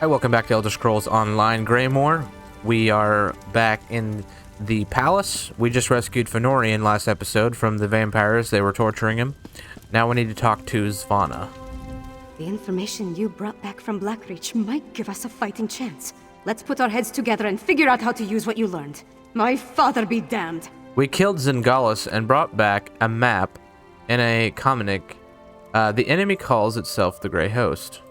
Hi, welcome back to Elder Scrolls Online Greymoor. We are back in the palace. We just rescued Fenorian last episode from the vampires. They were torturing him. Now we need to talk to Svanna. The information you brought back from Blackreach might give us a fighting chance. Let's put our heads together and figure out how to use what you learned. My father be damned. We killed Zingalis and brought back a map and a comic. The enemy calls itself the Grey Host.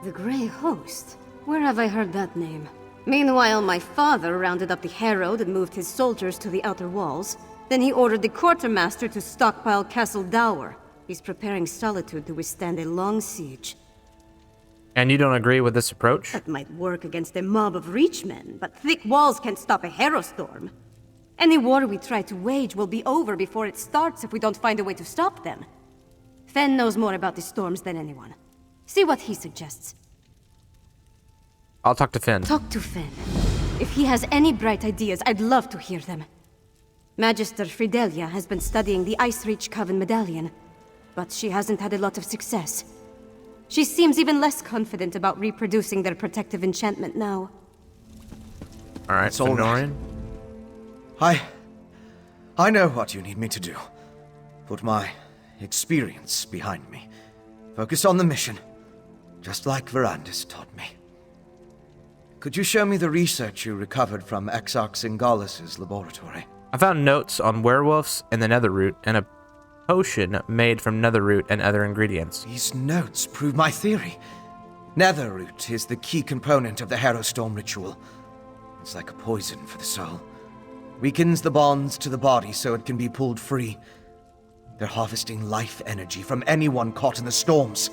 The Grey Host? Where have I heard that name? Meanwhile, my father rounded up the Herald and moved his soldiers to the outer walls. Then he ordered the quartermaster to stockpile Castle Dower. He's preparing Solitude to withstand a long siege. And you don't agree with this approach? That might work against a mob of Reachmen, but thick walls can't stop a Herostorm. Any war we try to wage will be over before it starts if we don't find a way to stop them. Fen knows more about the storms than anyone. See what he suggests. I'll talk to Finn. Talk to Fen. If he has any bright ideas, I'd love to hear them. Magister Fidelia has been studying the Icereach Coven Medallion, but she hasn't had a lot of success. She seems even less confident about reproducing their protective enchantment now. Alright, Fenorian. I know what you need me to do. Put my experience behind me. Focus on the mission, just like Verandis taught me. Could you show me the research you recovered from Exarch Zingalis' laboratory? I found notes on werewolves and the Netherroot and a potion made from Netherroot and other ingredients. These notes prove my theory. Netherroot is the key component of the Herostorm ritual. It's like a poison for the soul. Weakens the bonds to the body so it can be pulled free. They're harvesting life energy from anyone caught in the storms.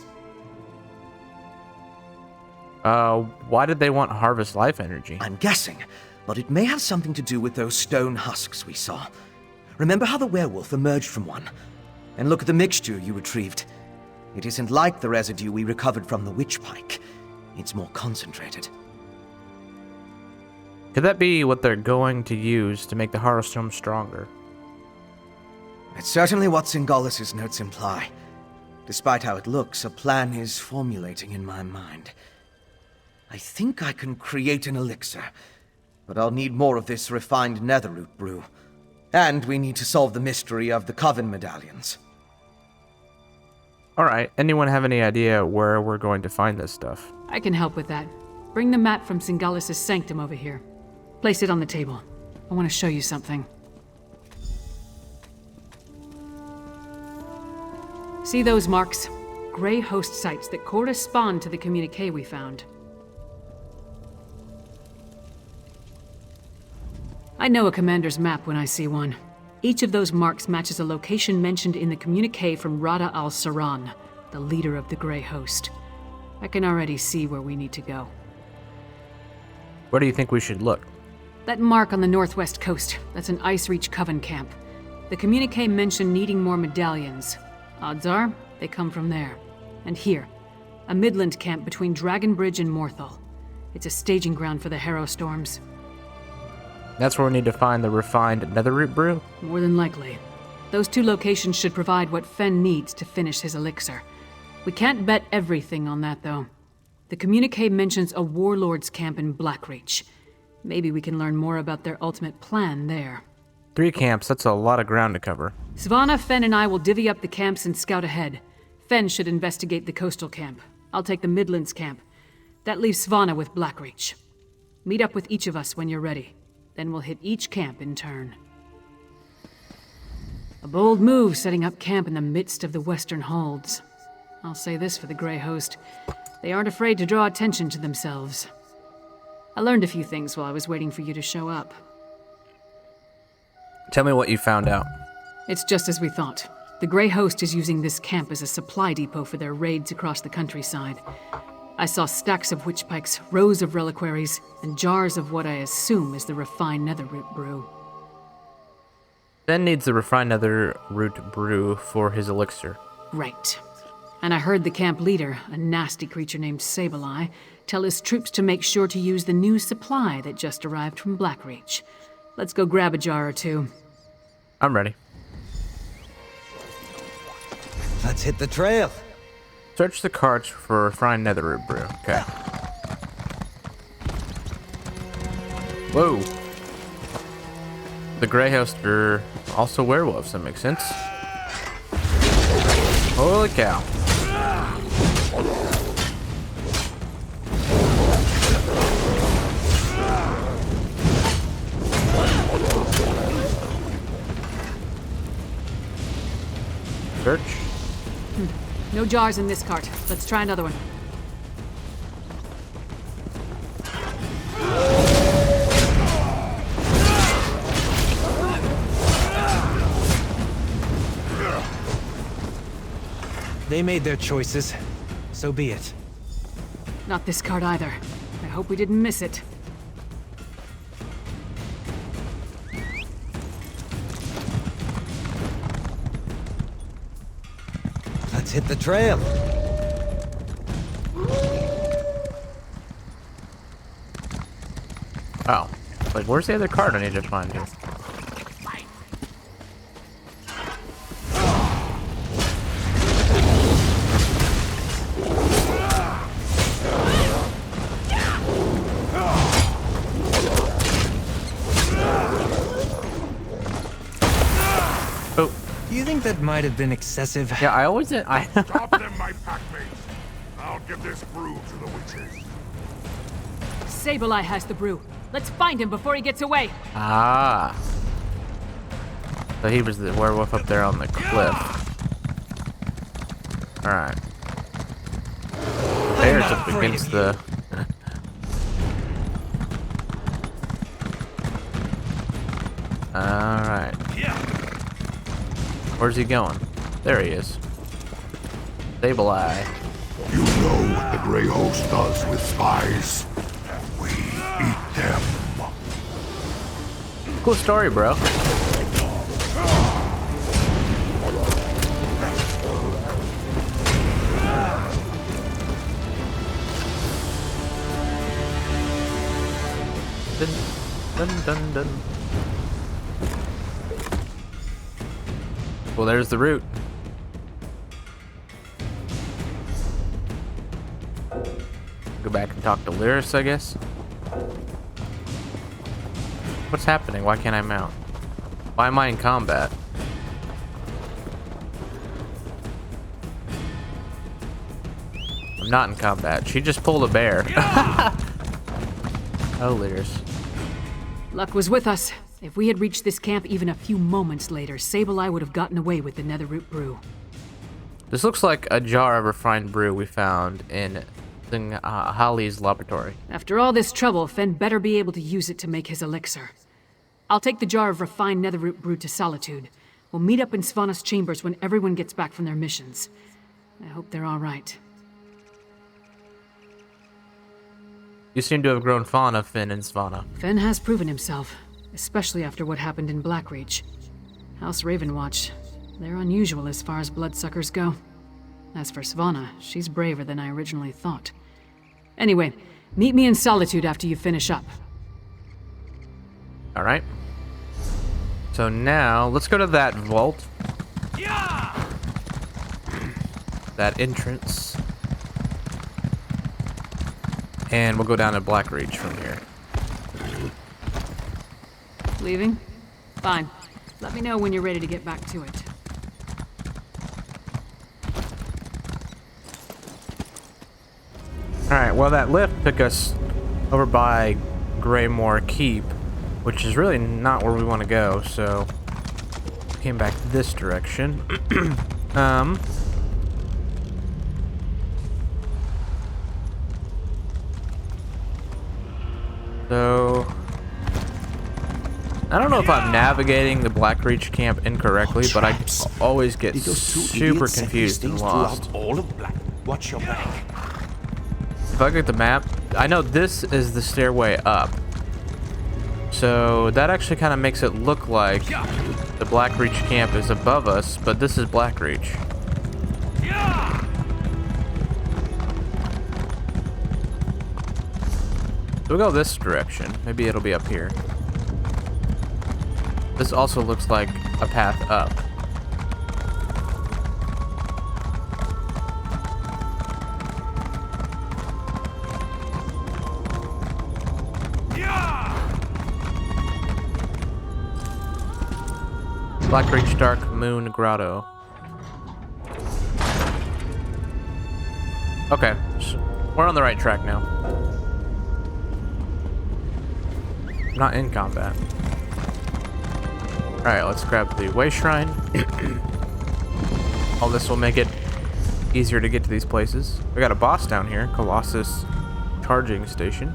Why did they want harvest life energy? I'm guessing, but it may have something to do with those stone husks we saw. Remember how the werewolf emerged from one? And look at the mixture you retrieved. It isn't like the residue we recovered from the witch pike. It's more concentrated. Could that be what they're going to use to make the Herostorm stronger? It's certainly what Zingalis' notes imply. Despite how it looks, a plan is formulating in my mind. I think I can create an elixir, but I'll need more of this refined Netherroot brew. And we need to solve the mystery of the Coven Medallions. Alright, anyone have any idea where we're going to find this stuff? I can help with that. Bring the map from Zingalis' sanctum over here. Place it on the table. I want to show you something. See those marks? Grey Host sites that correspond to the communique we found. I know a commander's map when I see one. Each of those marks matches a location mentioned in the communique from Rada al-Saran, the leader of the Grey Host. I can already see where we need to go. Where do you think we should look? That mark on the northwest coast, that's an Icereach Coven camp. The communique mentioned needing more medallions. Odds are, they come from there. And here, a Midland camp between Dragonbridge and Morthal. It's a staging ground for the Herostorms. That's where we need to find the refined Netherroot brew? More than likely. Those two locations should provide what Fen needs to finish his elixir. We can't bet everything on that, though. The communique mentions a warlord's camp in Blackreach. Maybe we can learn more about their ultimate plan there. 3 camps, that's a lot of ground to cover. Svanna, Fen, and I will divvy up the camps and scout ahead. Fen should investigate the coastal camp. I'll take the Midlands camp. That leaves Svanna with Blackreach. Meet up with each of us when you're ready. Then we'll hit each camp in turn. A bold move setting up camp in the midst of the Western Holds. I'll say this for the Grey Host. They aren't afraid to draw attention to themselves. I learned a few things while I was waiting for you to show up. Tell me what you found out. It's just as we thought. The Grey Host is using this camp as a supply depot for their raids across the countryside. I saw stacks of witch pikes, rows of reliquaries, and jars of what I assume is the refined Netherroot brew. Ben needs the refined Netherroot brew for his elixir. Right. And I heard the camp leader, a nasty creature named Sableye, tell his troops to make sure to use the new supply that just arrived from Blackreach. Let's go grab a jar or two. I'm ready. Let's hit the trail. Search the carts for refined Netherroot brew. Okay. Whoa. The Grey Host are also werewolves, that makes sense. Holy cow. Search. No jars in this cart. Let's try another one. They made their choices. So be it. Not this cart either. I hope we didn't miss it. Let's hit the trail. Oh. Like, where's the other card I need to find here? Oh. Do you think that might have been excessive? Yeah, I always did. Stop them, my packmates. I'll give this brew to the witches. Sableye has the brew. Let's find him before he gets away. Ah. So he was the werewolf up there on the cliff. Alright. Bear's up against the... Alright. Where's he going? There he is. Sableye. You know what the Grey Host does with spies. We eat them. Cool story, bro. Dun, dun, dun, dun. Well, there's the route. Go back and talk to Lyris, I guess. What's happening? Why can't I mount? Why am I in combat? I'm not in combat. She just pulled a bear. Oh, Lyris. Luck was with us. If we had reached this camp even a few moments later, Sableye would have gotten away with the Netherroot brew. This looks like a jar of refined brew we found in Holly's laboratory. After all this trouble, Fen better be able to use it to make his elixir. I'll take the jar of refined Netherroot brew to Solitude. We'll meet up in Svanna's chambers when everyone gets back from their missions. I hope they're all right. You seem to have grown fond of Finn and Svanna. Fen has proven himself, especially after what happened in Blackreach. House Ravenwatch, they're unusual as far as bloodsuckers go. As for Svanna, she's braver than I originally thought. Anyway, meet me in Solitude after you finish up. Alright. So now, let's go to that vault. Yeah! That entrance. And we'll go down to Blackreach from here. Leaving? Fine. Let me know when you're ready to get back to it. Alright, well that lift took us over by Greymoor Keep, which is really not where we want to go, so came back this direction. So I don't know if I'm navigating the Blackreach camp incorrectly, but I always get super confused and lost. All of Black. Watch your back. If I look at the map, I know this is the stairway up. So that actually kind of makes it look like the Blackreach camp is above us, but this is Blackreach. So we'll go this direction. Maybe it'll be up here. This also looks like a path up. Black Reach Dark Moon Grotto. Okay, we're on the right track now. Not in combat. Alright, let's grab the Way Shrine. All this will make it easier to get to these places. We got a boss down here, Colossus Charging Station.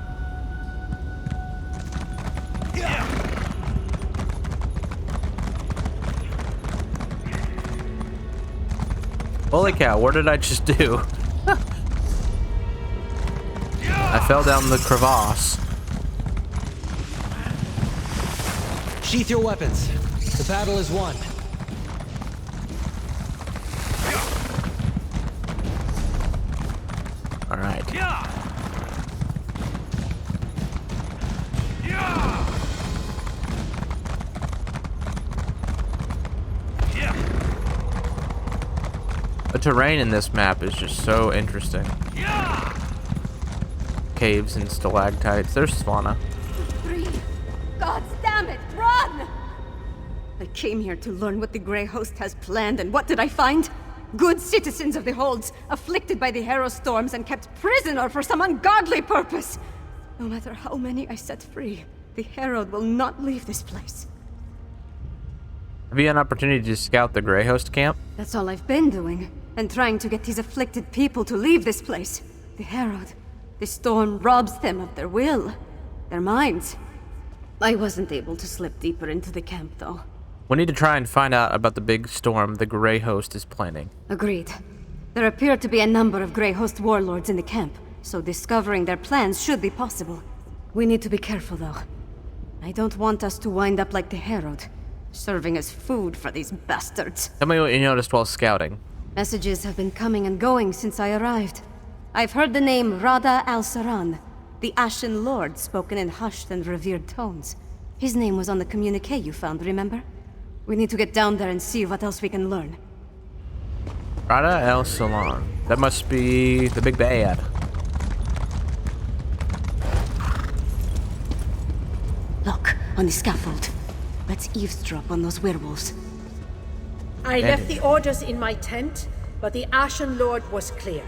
Holy cow, what did I just do? I fell down the crevasse. Sheath your weapons. The battle is won. All right. The terrain in this map is just so interesting. Caves and stalactites. There's Svanna. Free! God damn it! Run! I came here to learn what the Grey Host has planned, and what did I find? Good citizens of the Holds, afflicted by the Harrow storms and kept prisoner for some ungodly purpose. No matter how many I set free, the Herald will not leave this place. Have you had an opportunity to scout the Grey Host camp? That's all I've been doing, and trying to get these afflicted people to leave this place. The Herald, the storm robs them of their will, their minds. I wasn't able to slip deeper into the camp, though. We need to try and find out about the big storm the Grey Host is planning. Agreed. There appear to be a number of Grey Host warlords in the camp, so discovering their plans should be possible. We need to be careful, though. I don't want us to wind up like the Herald, serving as food for these bastards. Tell me what you noticed while scouting. Messages have been coming and going since I arrived. I've heard the name Rada al-Saran, the Ashen Lord, spoken in hushed and revered tones. His name was on the communique you found, remember? We need to get down there and see what else we can learn. Rada al-Salan. That must be the big bad. Look, on the scaffold. Let's eavesdrop on those werewolves. I left the orders in my tent, but the Ashen Lord was clear.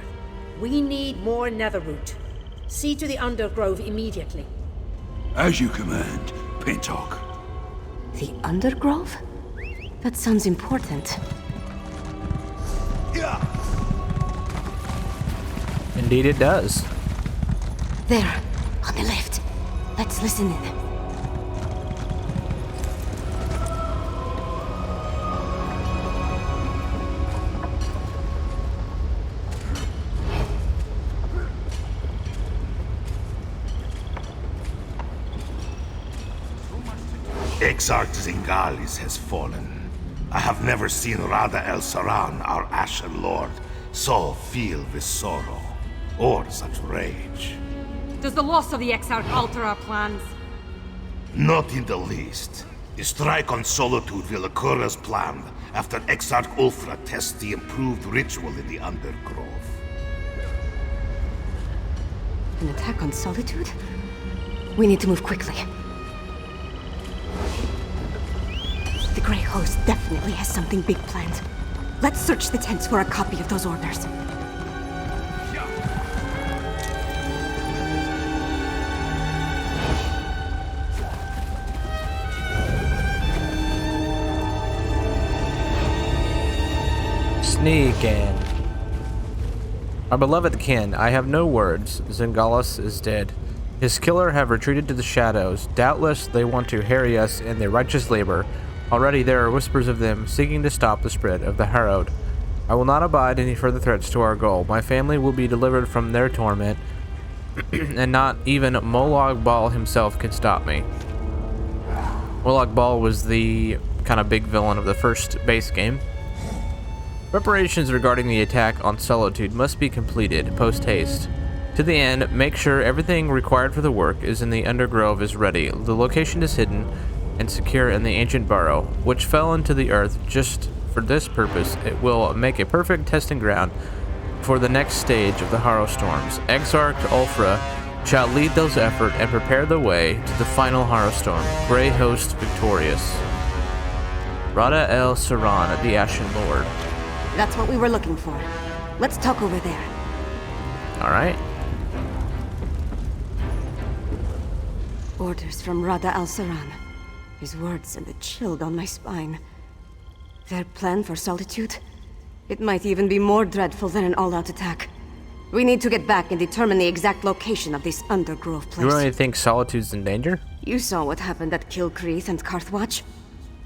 We need more netherroot. See to the undergrove immediately. As you command, Pintock. The undergrove? That sounds important. Indeed it does. There, on the left. Let's listen in. Exarch Zingalis has fallen. I have never seen Rada El Saran, our Ashen Lord, so filled with sorrow, or such rage. Does the loss of the Exarch alter our plans? Not in the least. A strike on Solitude will occur as planned after Exarch Ulfra tests the improved ritual in the Undergrove. An attack on Solitude? We need to move quickly. The Grey Host definitely has something big planned. Let's search the tents for a copy of those orders. Sneaking. Our beloved kin, I have no words. Zingalis is dead. His killer have retreated to the shadows. Doubtless they want to harry us in their righteous labor. Already there are whispers of them seeking to stop the spread of the Harrowed. I will not abide any further threats to our goal. My family will be delivered from their torment, and not even Molag Bal himself can stop me. Molag Bal was the kind of big villain of the first base game. Preparations regarding the attack on Solitude must be completed post-haste. To the end, make sure everything required for the work is in the Undergrove is ready. The location is hidden and secure in the ancient Barrow, which fell into the earth just for this purpose. It will make a perfect testing ground for the next stage of the Harrow storms. Exarch Ulfra shall lead those efforts and prepare the way to the final Harrow storm. Grey Host victorious. Rada El Saran, the Ashen Lord. That's what we were looking for. Let's talk over there. Alright. Orders from Rada Al Saran. His words sent a chill down my spine. Their plan for Solitude? It might even be more dreadful than an all-out attack. We need to get back and determine the exact location of this undergrove place. You really think Solitude's in danger? You saw what happened at Kilcreath and Carthwatch.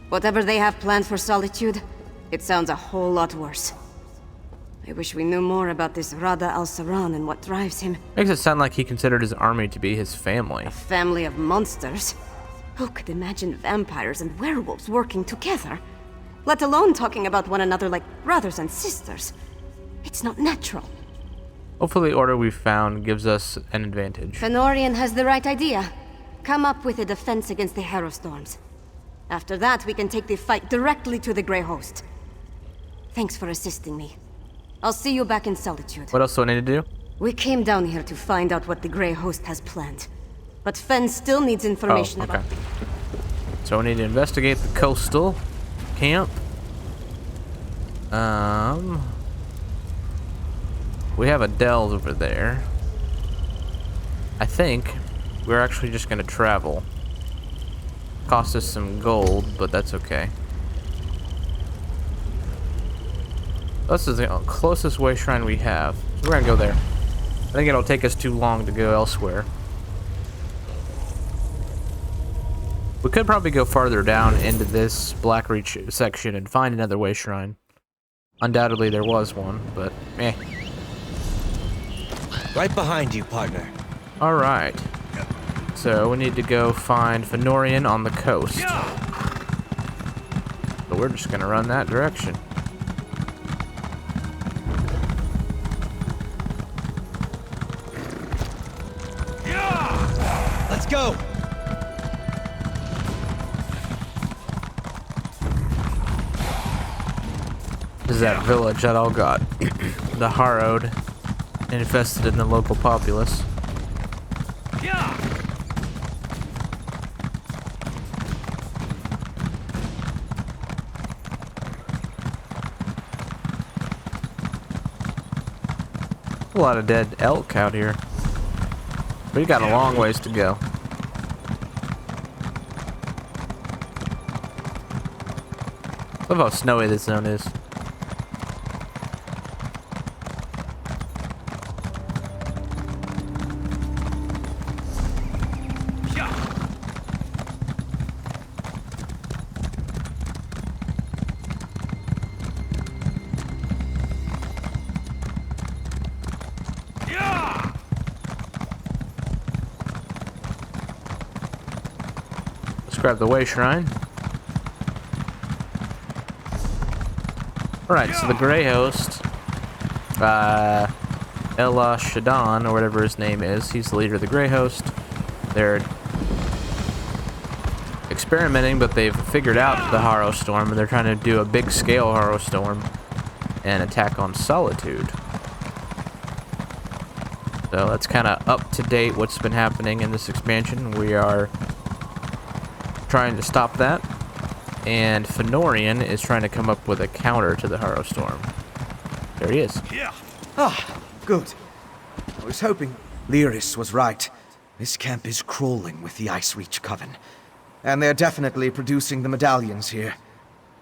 Whatever they have planned for Solitude, it sounds a whole lot worse. I wish we knew more about this Rada Al Saran and what drives him. Makes it sound like he considered his army to be his family. A family of monsters? Who could imagine vampires and werewolves working together? Let alone talking about one another like brothers and sisters. It's not natural. Hopefully the order we've found gives us an advantage. Fenorian has the right idea. Come up with a defense against the Harrowstorms. After that, we can take the fight directly to the Grey Host. Thanks for assisting me. I'll see you back in Solitude. What else do I need to do? We came down here to find out what the Grey Host has planned. But Fen still needs information about... So we need to investigate the coastal camp. We have a Dells over there. I think we're actually just gonna travel. Cost us some gold, but that's okay. This is the closest way shrine we have. So we're gonna go there. I think it'll take us too long to go elsewhere. We could probably go farther down into this Blackreach section and find another way shrine. Undoubtedly there was one, but eh. Right behind you, partner. Alright. So we need to go find Fenorian on the coast. But we're just gonna run that direction. Let's go! This is that village that all got the harrowed and infested in the local populace. A lot of dead elk out here. We got a long ways to go. Love how snowy this zone is. Grab the way shrine. Alright, so the Grey Host, Ella Shadon, or whatever his name is, he's the leader of the Grey Host. They're experimenting, but they've figured out the Harrowstorm, and they're trying to do a big scale Harrowstorm and attack on Solitude. So that's kind of up to date what's been happening in this expansion. We are trying to stop that, and Fenorian is trying to come up with a counter to the Harrowstorm. There he is. Ah, good. I was hoping Lyris was right. This camp is crawling with the Ice Reach Coven. And they're definitely producing the medallions here.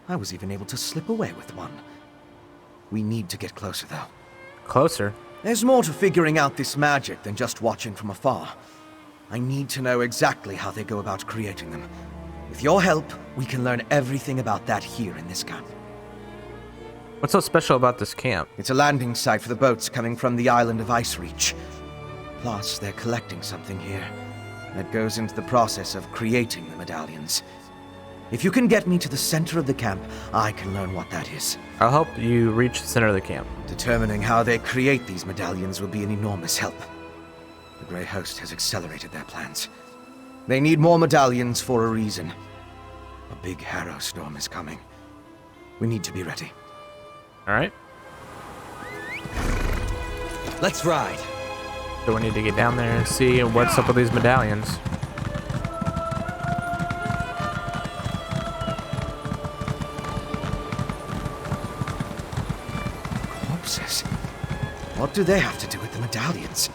I was even able to slip away with one. We need to get closer, though. Closer? There's more to figuring out this magic than just watching from afar. I need to know exactly how they go about creating them. With your help, we can learn everything about that here in this camp. What's so special about this camp? It's a landing site for the boats coming from the island of Ice Reach. Plus, they're collecting something here that goes into the process of creating the medallions. If you can get me to the center of the camp, I can learn what that is. I'll help you reach the center of the camp. Determining how they create these medallions will be an enormous help. The Grey Host has accelerated their plans. They need more medallions for a reason. A big Harrowstorm is coming. We need to be ready. Alright. Let's ride. So we need to get down there and see what's up with these medallions. What do they have to do with the medallions?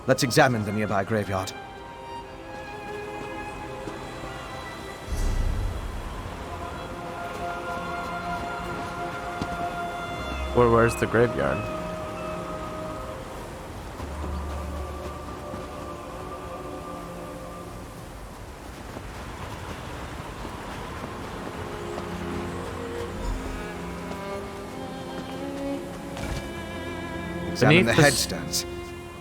Let's examine the nearby graveyard. Where's the graveyard? Examine the Beneath headstones.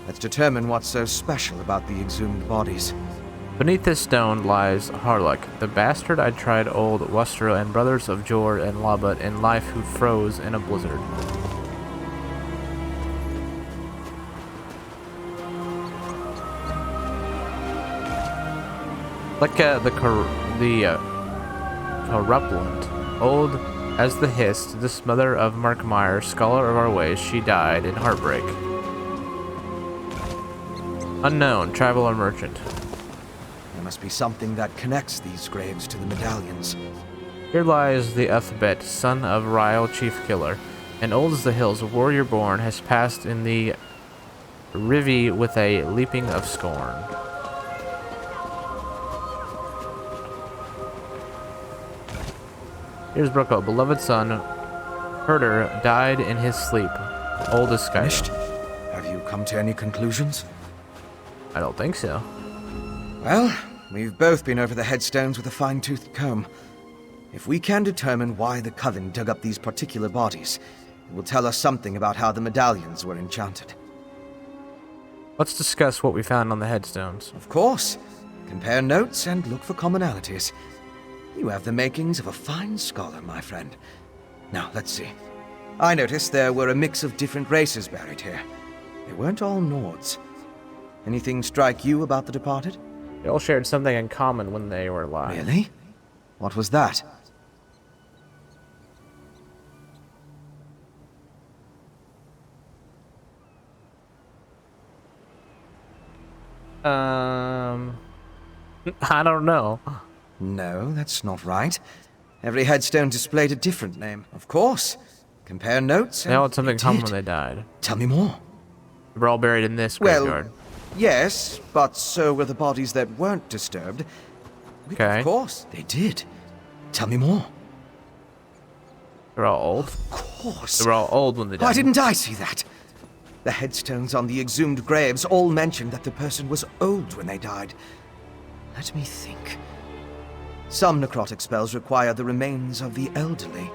Let's determine what's so special about the exhumed bodies. Beneath this stone lies Harlock, the bastard I tried old Wustra and brothers of Jor and Labat in life who froze in a blizzard. Like the corruplant, old as the Hist, this mother of Mark Meyer, scholar of our ways, she died in heartbreak. Unknown, traveler merchant. There must be something that connects these graves to the medallions. Here lies the Uthbet, son of Ryle, chief killer, and old as the hills, warrior born, has passed in the Rivi with a leaping of scorn. Here's Brooko, beloved son, Herder, died in his sleep, old as Sky. Finished? Have you come to any conclusions? I don't think so. Well, we've both been over the headstones with a fine-toothed comb. If we can determine why the Coven dug up these particular bodies, it will tell us something about how the medallions were enchanted. Let's discuss what we found on the headstones. Of course. Compare notes and look for commonalities. You have the makings of a fine scholar, my friend. Now, let's see. I noticed there were a mix of different races buried here. They weren't all Nords. Anything strike you about the departed? They all shared something in common when they were alive. Really? What was that? I don't know. No, that's not right. Every headstone displayed a different name. Of course. Compare notes. They all had something in common did. when they died. Tell me more. They were all buried in this Well, graveyard. yes, but so were the bodies that weren't disturbed. Okay. Of course, they did. Tell me more. They're all old. Of course. They were all old when they died. Why didn't I see that? The headstones on the exhumed graves all mentioned that the person was old when they died. Let me think. Some necrotic spells require the remains of the elderly.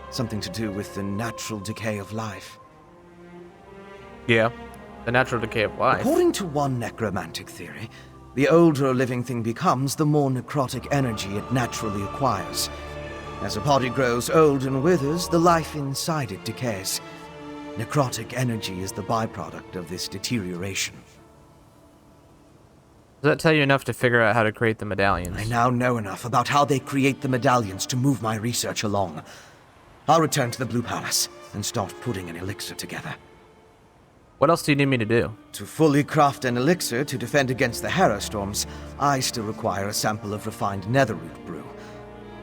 Something to do with the natural decay of life. Yeah. The natural decay of life. According to one necromantic theory, the older a living thing becomes, the more necrotic energy it naturally acquires. As a body grows old and withers, the life inside it decays. Necrotic energy is the byproduct of this deterioration. Does that tell you enough to figure out how to create the medallions? I now know enough about how they create the medallions to move my research along. I'll return to the Blue Palace and start putting an elixir together. What else do you need me to do? To fully craft an elixir to defend against the Harrowstorms, I still require a sample of refined netherroot brew.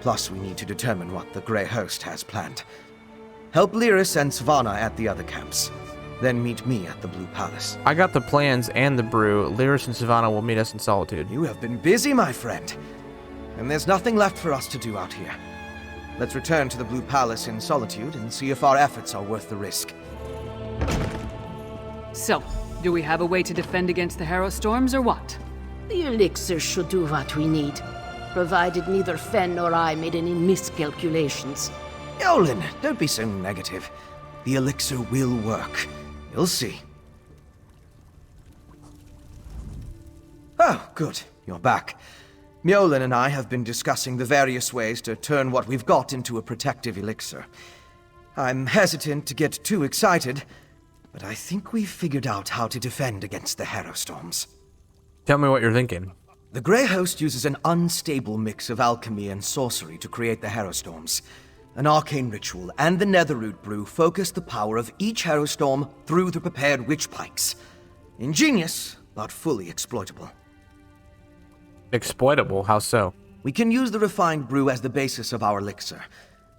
Plus, we need to determine what the Grey Host has planned. Help Lyris and Svanna at the other camps. Then meet me at the Blue Palace. I got the plans and the brew. Lyris and Savannah will meet us in Solitude. You have been busy, my friend. And there's nothing left for us to do out here. Let's return to the Blue Palace in Solitude and see if our efforts are worth the risk. So, do we have a way to defend against the Harrowstorms or what? The elixir should do what we need, provided neither Fen nor I made any miscalculations. Yolen, don't be so negative. The elixir will work. You'll see. Oh, good. You're back. Mjolin and I have been discussing the various ways to turn what we've got into a protective elixir. I'm hesitant to get too excited, but I think we've figured out how to defend against the Harrowstorms. Tell me what you're thinking. The Grey Host uses an unstable mix of alchemy and sorcery to create the Harrowstorms. An arcane ritual and the netherroot brew focus the power of each Harrowstorm through the prepared witch pikes. Ingenious, but fully exploitable. Exploitable? How so? We can use the refined brew as the basis of our elixir.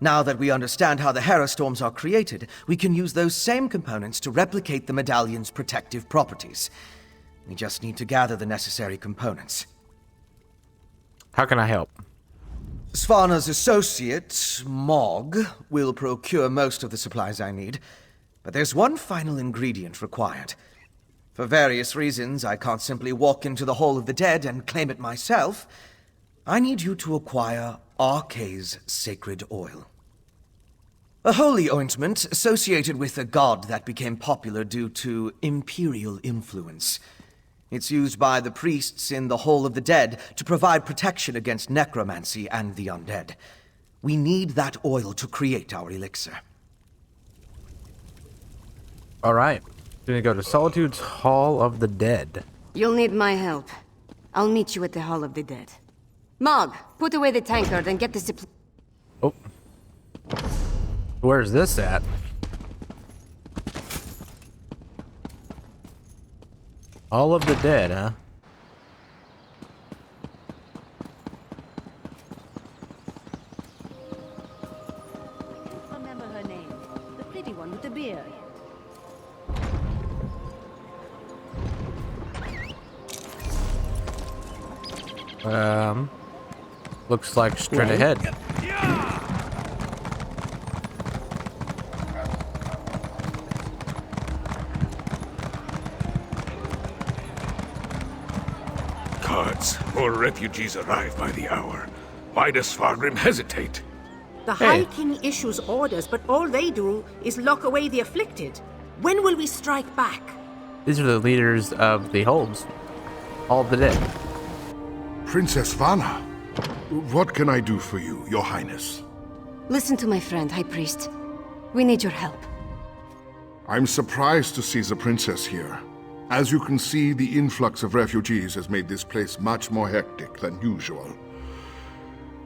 Now that we understand how the Hera storms are created, we can use those same components to replicate the medallion's protective properties. We just need to gather the necessary components. How can I help? Svana's associate, Mog, will procure most of the supplies I need, but there's one final ingredient required. For various reasons, I can't simply walk into the Hall of the Dead and claim it myself. I need you to acquire Arkay's sacred oil. A holy ointment associated with a god that became popular due to imperial influence. It's used by the priests in the Hall of the Dead to provide protection against necromancy and the undead. We need that oil to create our elixir. All right. We're gonna go to Solitude's Hall of the Dead. You'll need my help. I'll meet you at the Hall of the Dead. Mog, put away the tankard and get the supply. Oh. Where's this at? Hall of the Dead, huh? Remember her name. The pretty one with the beard. Looks like straight ahead. Guards, more refugees arrive by the hour. Why does Fargrim hesitate? The High King issues orders, but all they do is lock away the afflicted. When will we strike back? These are the leaders of the holds. Hall of the Dead. Princess Vana, what can I do for you, Your Highness? Listen to my friend, High Priest. We need your help. I'm surprised to see the princess here. As you can see, the influx of refugees has made this place much more hectic than usual.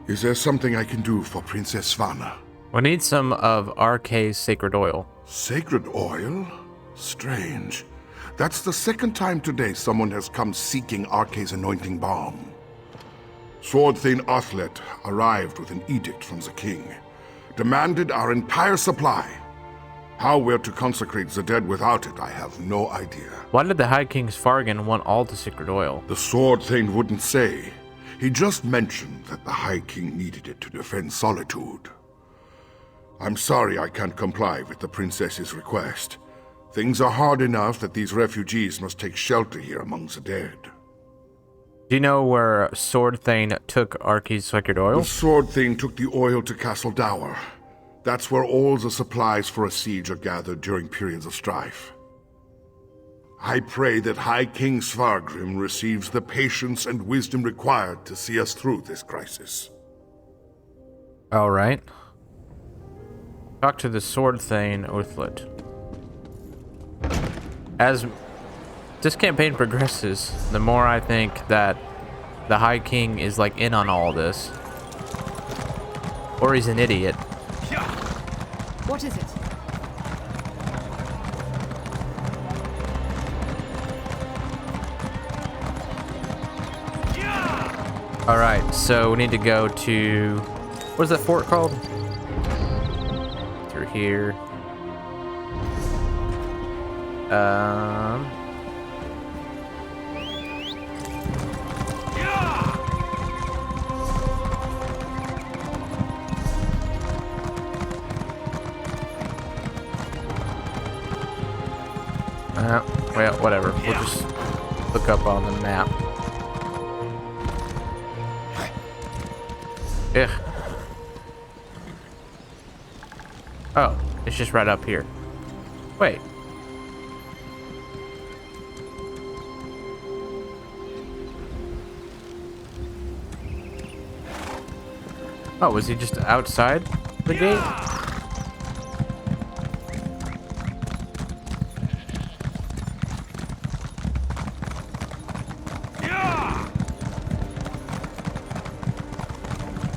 Is there something I can do for Princess Vana? We need some of Arkay's sacred oil. Sacred oil? Strange. That's the second time today someone has come seeking Arkay's anointing balm. Sword Thane Othlet arrived with an edict from the king. Demanded our entire supply. How we're to consecrate the dead without it, I have no idea. Why did the High King's Fargan want all the sacred oil? The Sword Thane wouldn't say. He just mentioned that the High King needed it to defend Solitude. I'm sorry I can't comply with the princess's request. Things are hard enough that these refugees must take shelter here among the dead. Do you know where Sword Thane took Arkay's sacred oil? The Sword Thane took the oil to Castle Dower. That's where all the supplies for a siege are gathered during periods of strife. I pray that High King Svargrim receives the patience and wisdom required to see us through this crisis. All right. Talk to the Sword Thane Othlet. As this campaign progresses, the more I think that the High King is like in on all this. Or he's an idiot. What is it? Alright, so we need to go to... what is that fort called? Through here. Well, whatever. We'll just look up on the map. Ugh. Oh, it's just right up here. Wait. Oh, was he just outside the gate?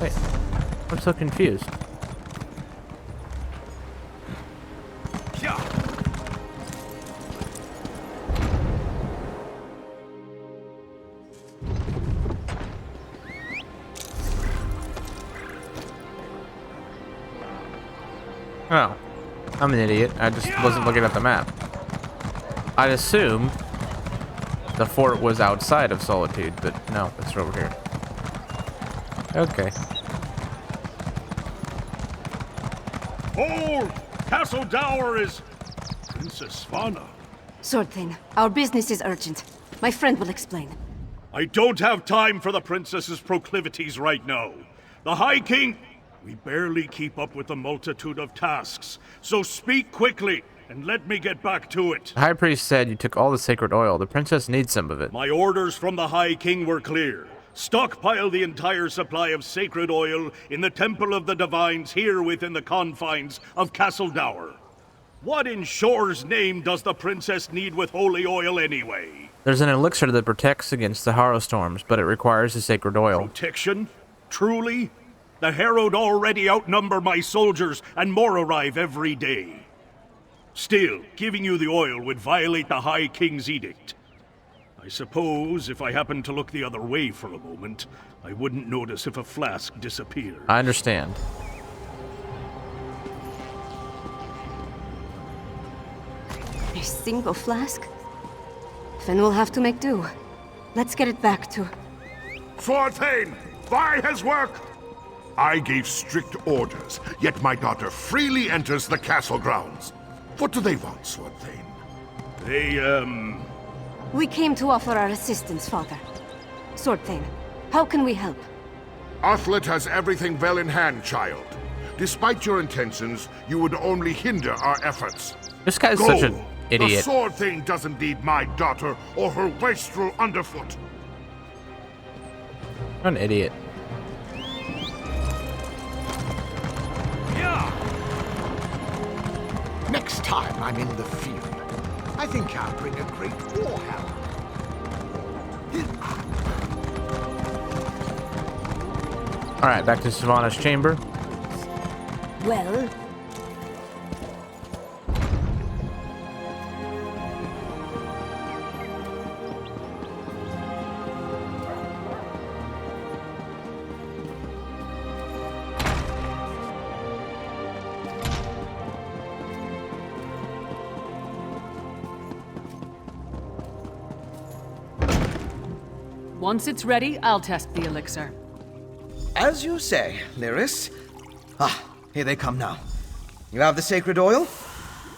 Wait, I'm so confused. Oh, I'm an idiot. I just wasn't looking at the map. I'd assume the fort was outside of Solitude, but no, it's over here. Okay. Hold! Castle Dower is... Princess Svana. Sword Thane, our business is urgent. My friend will explain. I don't have time for the princess's proclivities right now. The High King... We barely keep up with the multitude of tasks, so speak quickly and let me get back to it. The High Priest said you took all the sacred oil. The princess needs some of it. My orders from the High King were clear. Stockpile the entire supply of sacred oil in the Temple of the Divines here within the confines of Castle Dower. What in Shore's name does the princess need with holy oil anyway? There's an elixir that protects against the Harrow storms, but it requires the sacred oil. Protection? Truly? The Herald already outnumber my soldiers, and more arrive every day. Still, giving you the oil would violate the High King's edict. I suppose if I happened to look the other way for a moment, I wouldn't notice if a flask disappeared. I understand. A single flask? Then we'll have to make do. Let's get it back to... Sword Thane, by his work! I gave strict orders, yet my daughter freely enters the castle grounds. What do they want, Sword Thane? They, We came to offer our assistance, Father. Sword Thane, how can we help? Athlet has everything well in hand, child. Despite your intentions, you would only hinder our efforts. This guy's Go! such an idiot. The Sword Thane doesn't need my daughter or her wastrel underfoot. What an idiot. Next time I'm in the field, I think I'll bring a great warhammer. Alright, back to Savannah's chamber. Well... Once it's ready, I'll test the elixir. As you say, Lyris. Ah, here they come now. You have the sacred oil?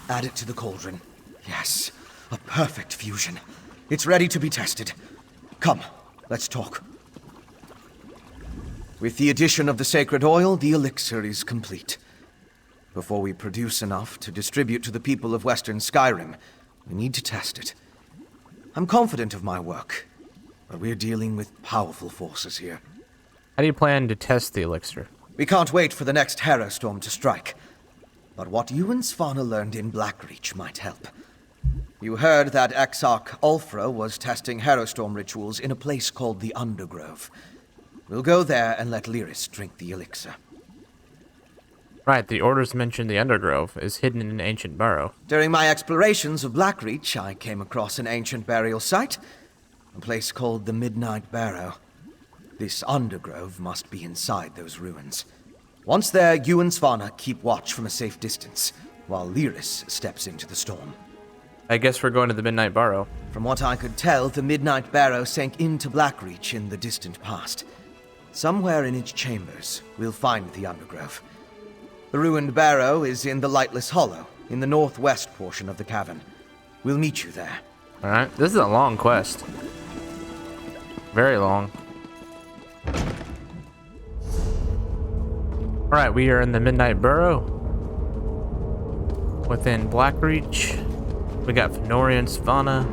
Add it to the cauldron. Yes, a perfect fusion. It's ready to be tested. Come, let's talk. With the addition of the sacred oil, the elixir is complete. Before we produce enough to distribute to the people of Western Skyrim, we need to test it. I'm confident of my work, but we're dealing with powerful forces here. How do you plan to test the elixir? We can't wait for the next Harrow storm to strike. But what you and Svana learned in Blackreach might help. You heard that Exarch Ulfra was testing Harrow storm rituals in a place called the Undergrove. We'll go there and let Lyris drink the elixir. Right, the orders mentioned the Undergrove is hidden in an ancient Barrow. During my explorations of Blackreach, I came across an ancient burial site, a place called the Midnight Barrow. This Undergrove must be inside those ruins. Once there, you and Svana keep watch from a safe distance, while Lyris steps into the storm. I guess we're going to the Midnight Barrow. From what I could tell, the Midnight Barrow sank into Blackreach in the distant past. Somewhere in its chambers, we'll find the Undergrove. The ruined barrow is in the Lightless Hollow, in the northwest portion of the cavern. We'll meet you there. Alright, this is a long quest. Very long. Alright, we are in the Midnight Barrow. Within Blackreach. We got Fenorian, Svana,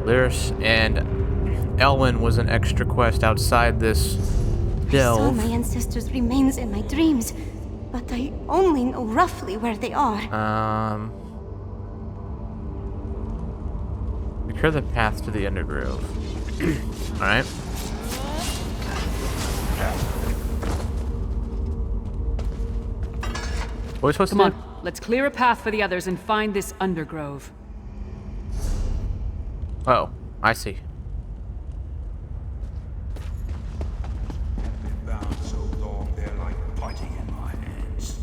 Lyris, and Elwyn was an extra quest outside this I delve. saw my ancestors' remains in my dreams, but I only know roughly where they are. Secure the path to the Undergrove. Alright. What are we supposed Come to on, do? let's clear a path for the others and find this Undergrove. Oh, I see. Bound so long they're like putty in my hands.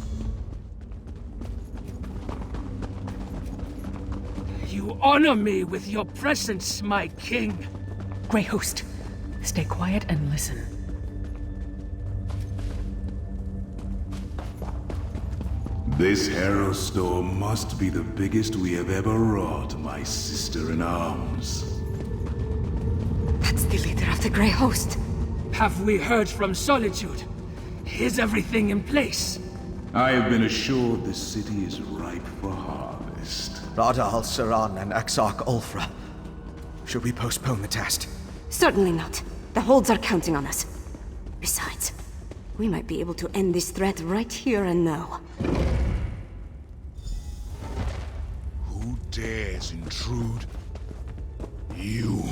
honor me with your presence, my king. Grey Host, stay quiet and listen. This Harrow storm must be the biggest we have ever wrought, my sister-in-arms. That's the leader of the Grey Host. Have we heard from Solitude? Is everything in place? I have been assured the city is ripe for harvest. Rada al-Saran and Exarch Ulfra. Should we postpone the test? Certainly not. The holds are counting on us. Besides, we might be able to end this threat right here and now. Who dares intrude? You.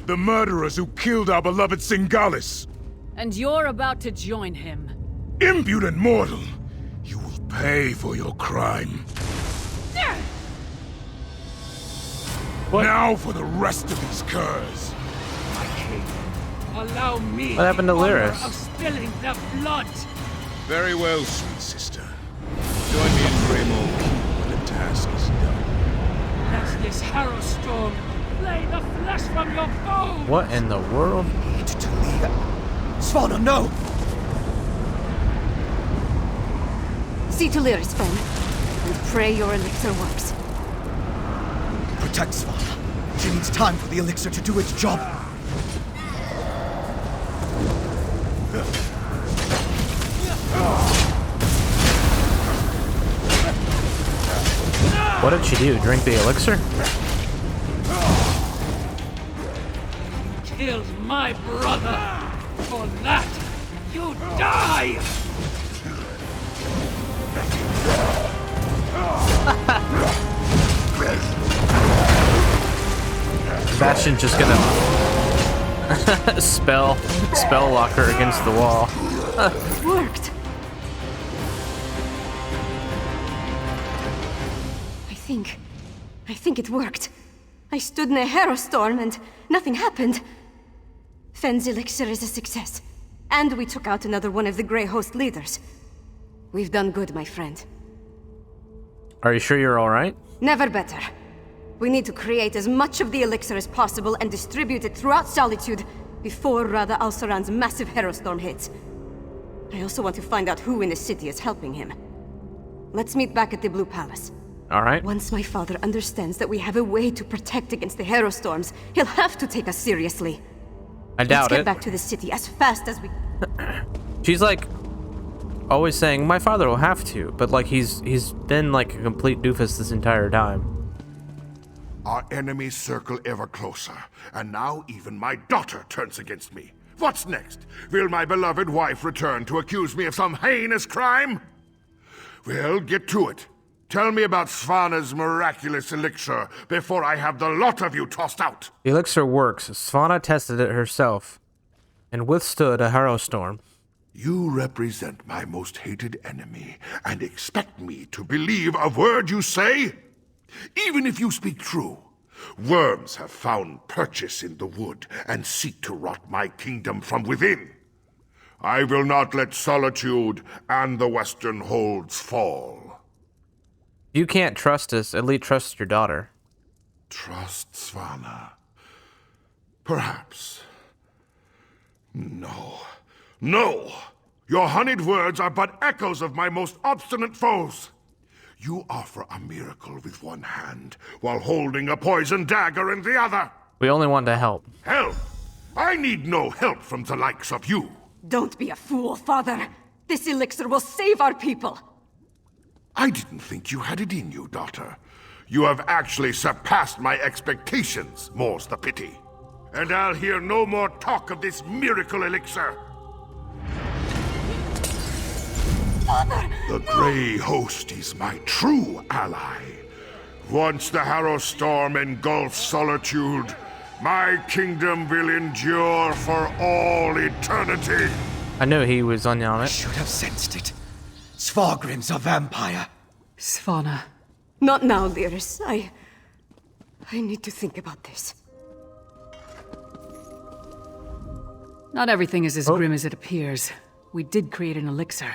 The murderers who killed our beloved Singalis! And you're about to join him. Impudent mortal! You will pay for your crime. What? Now for the rest of these curs. My king, allow me What happened to the honor Lyris? of spilling their blood. Very well, sweet sister. Join me in Greymoor when the task is done. Let this Harrow storm flay the flesh from your bones. What in the world? Need to leave. Svanna, no! See to Lyris, friend, and pray your elixir works. Protect Svanna. She needs time for the elixir to do its job. What did she do? Drink the elixir? Killed my brother. For that, you die! Bastion's just gonna spell lock her against the wall. It worked. I think it worked. I stood in a Harrow storm and nothing happened. Fenn's elixir is a success. And we took out another one of the Grey Host leaders. We've done good, my friend. Are you sure you're alright? Never better. We need to create as much of the elixir as possible and distribute it throughout Solitude before Rada al-Saran's massive Harrow storm hits. I also want to find out who in the city is helping him. Let's meet back at the Blue Palace. Alright. Once my father understands that we have a way to protect against the Harrow storms, he'll have to take us seriously. I doubt Let's get it. back to the city as fast as we... She's like always saying my father will have to, but like he's been like a complete doofus this entire time. Our enemies circle ever closer, and now even my daughter turns against me. What's next? Will my beloved wife return to accuse me of some heinous crime? Well, get to it. Tell me about Svanna's miraculous elixir before I have the lot of you tossed out. The elixir works. Svanna tested it herself and withstood a Harrow storm. You represent my most hated enemy and expect me to believe a word you say? Even if you speak true, worms have found purchase in the wood and seek to rot my kingdom from within. I will not let Solitude and the Western Holds fall. You can't trust us, at least trust your daughter. Trust Svanna? Perhaps. No. No! Your honeyed words are but echoes of my most obstinate foes. You offer a miracle with one hand, while holding a poisoned dagger in the other. We only want to help. Help? I need no help from the likes of you. Don't be a fool, father. This elixir will save our people. I didn't think you had it in you, daughter. You have actually surpassed my expectations, more's the pity. And I'll hear no more talk of this miracle elixir. Father! The Grey Host is my true ally. Once the Harrow storm engulfs Solitude, my kingdom will endure for all eternity. I knew he was on it. Should have sensed it. Svargrim's a vampire. Svanna. Not now, Lyris. I need to think about this. Not everything is as grim as it appears. We did create an elixir.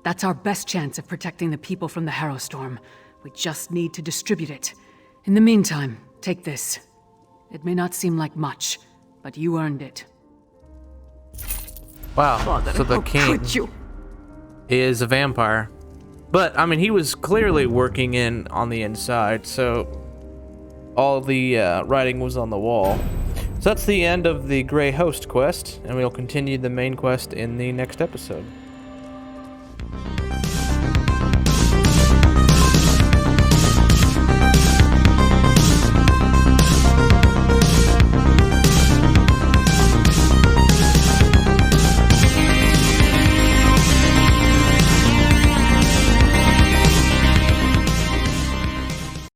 That's our best chance of protecting the people from the Harrow storm. We just need to distribute it. In the meantime, take this. It may not seem like much, but you earned it. Wow, Father, so the how king could you? is a vampire. But, I mean, he was clearly working in on the inside, so all the writing was on the wall. So that's the end of the Grey Host quest, and we'll continue the main quest in the next episode.